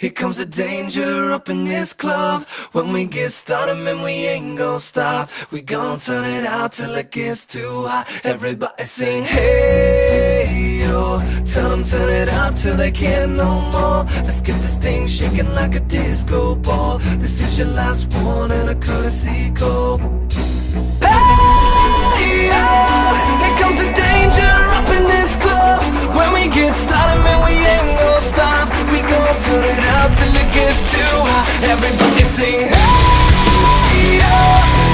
here comes the danger up in this club. When we get started, man, we ain't gon' stop. We gon' turn it out till it gets too hot. Everybody sing, hey, yo. Tell them turn it up till they can't no more. Let's get this thing shaking like a disco ball. This is your last one and a courtesy call. Hey, yo. Here comes the danger up in this club. When we get started, man, we ain't gon' stop. We gon' turn it out till it gets too hot. Everybody sing, hey, yo.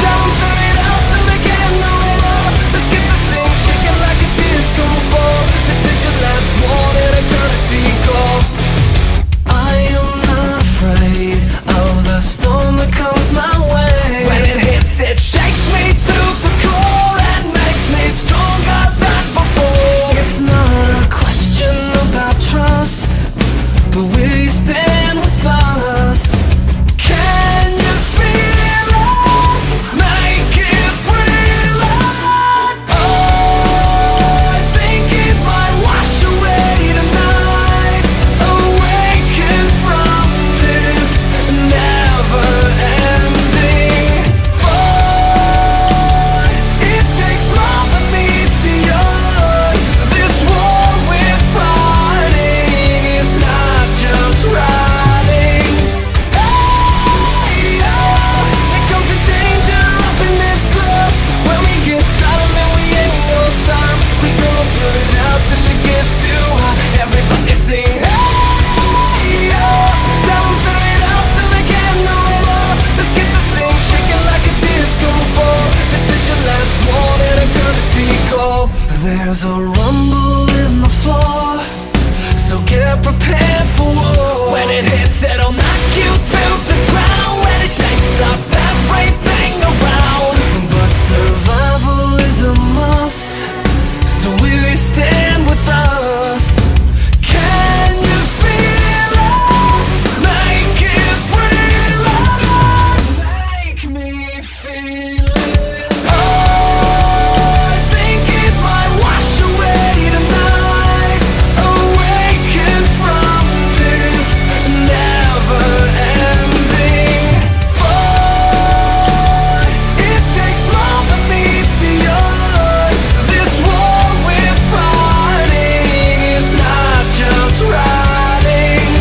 Tell them turn it out till they can't no more. Let's get this thing shaking like a disco ball. This is your last one and a courtesy call. I am not afraid of the storm that comes my way. When it hits, it shakes me to the core and makes me stronger than before. It's not a question about trust, but we stand with us. Can you feel it? Make it real. Oh, I think it might wash away tonight. Awaken from this never-ending fight. It takes more than meets the eye. This war we're fighting is not just riding. Hey, yo, here comes the danger up in this club. When we get started, man, we ain't gon' stop. We gon' turn it out till it gets too hot. Everybody sing, hey, yo. Tell them turn it out till they can't no more. Let's get this thing shaking like a disco ball. This is your last one and a courtesy call. There's a rumble in the floor, so get prepared for war. When it hits, it'll knock you to the ground. When it shakes up everything around. But survival is a must, so we stand with us. Can you feel it? Make it real. Make me feel it. Oh, I think it might wash away tonight. Awaken from this never-ending fight. It takes more than meets the eye. This war we're fighting is not just riding.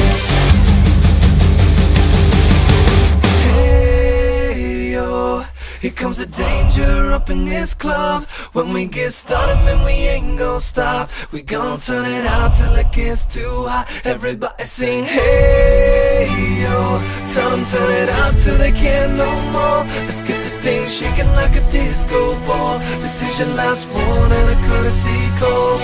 Hey, yo, here comes the danger up in this club. When we get started, man, we ain't gon' stop. We gon' turn it out till it gets too hot. Everybody sing, hey, yo. Tell them turn it out till they can't no more. Let's get this thing shaking like a disco ball. This is your last one and a courtesy call.